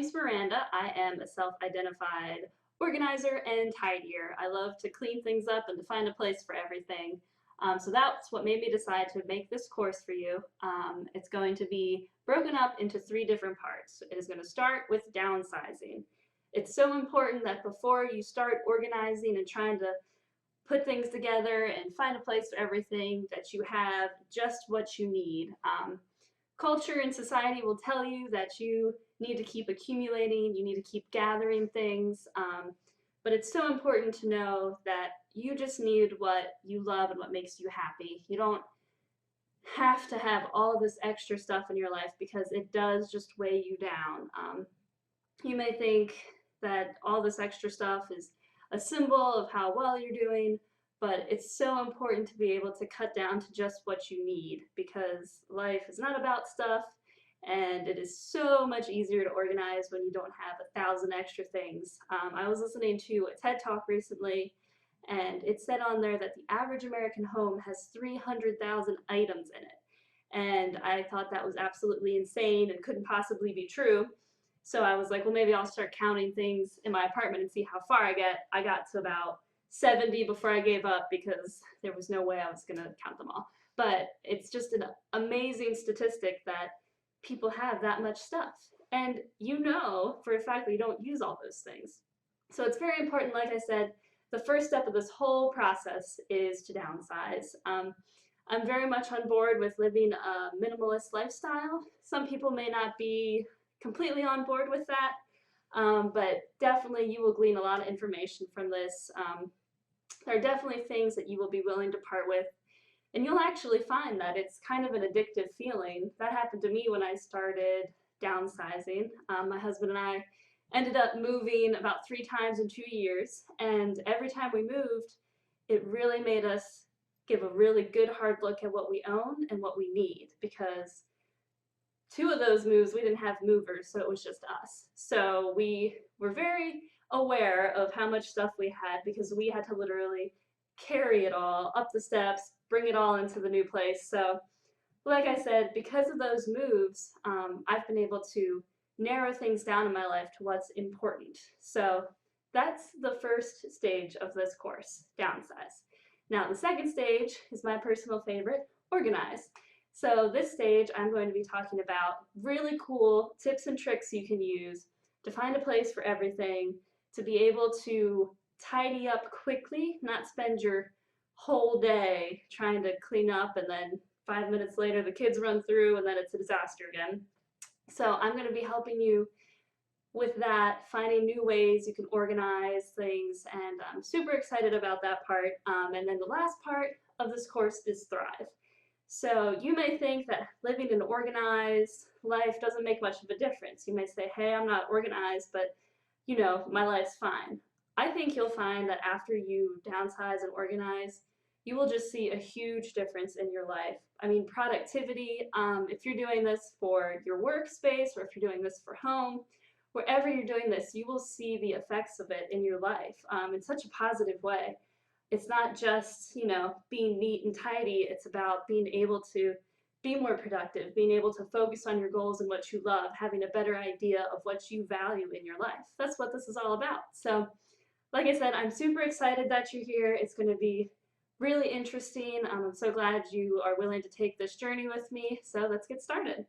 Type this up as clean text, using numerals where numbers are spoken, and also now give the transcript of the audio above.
Name's Miranda. I am a self-identified organizer and tidier. I love to clean things up and to find a place for everything. So that's what made me decide to make this course for you. It's going to be broken up into 3 different parts. It is going to start with downsizing. It's so important that before you start organizing and trying to put things together and find a place for everything, that you have just what you need. Culture and society will tell you that you need to keep accumulating, you need to keep gathering things, but it's so important to know that you just need what you love and what makes you happy. You don't have to have all this extra stuff in your life because it does just weigh you down. You may think that all this extra stuff is a symbol of how well you're doing, but it's so important to be able to cut down to just what you need because life is not about stuff, and it is so much easier to organize when you don't have 1,000 extra things. I was listening to a TED Talk recently, and it said on there that the average American home has 300,000 items in it. And I thought that was absolutely insane and couldn't possibly be true. So I was like, well, maybe I'll start counting things in my apartment and see how far I get. I got to about 70 before I gave up because there was no way I was going to count them all. But it's just an amazing statistic that people have that much stuff. And you know for a fact that you don't use all those things. So it's very important, like I said, the first step of this whole process is to downsize. I'm very much on board with living a minimalist lifestyle. Some people may not be completely on board with that, but definitely you will glean a lot of information from this. There are definitely things that you will be willing to part with, and you'll actually find that it's kind of an addictive feeling. That happened to me when I started downsizing. My husband and I ended up moving about 3 times in 2 years, and every time we moved, it really made us give a really good hard look at what we own and what we need, because 2 of those moves we didn't have movers, so it was just us. So we were very aware of how much stuff we had because we had to literally carry it all up the steps, bring it all into the new place. So like I said, because of those moves, I've been able to narrow things down in my life to what's important. So that's the first stage of this course, downsize. Now the second stage is my personal favorite, organize. So this stage I'm going to be talking about really cool tips and tricks you can use to find a place for everything, to be able to tidy up quickly, not spend your whole day trying to clean up and then 5 minutes later the kids run through and then it's a disaster again. So I'm going to be helping you with that, finding new ways you can organize things, and I'm super excited about that part. And then the last part of this course is thrive. So you may think that living an organized life doesn't make much of a difference. You may say, hey, I'm not organized, but you know, my life's fine. I think you'll find that after you downsize and organize, you will just see a huge difference in your life. I mean, productivity, if you're doing this for your workspace or if you're doing this for home, wherever you're doing this, you will see the effects of it in your life in such a positive way. It's not just, you know, being neat and tidy. It's about being able to be more productive, being able to focus on your goals and what you love, having a better idea of what you value in your life. That's what this is all about. So, like I said, I'm super excited that you're here. It's going to be really interesting. I'm so glad you are willing to take this journey with me. So let's get started.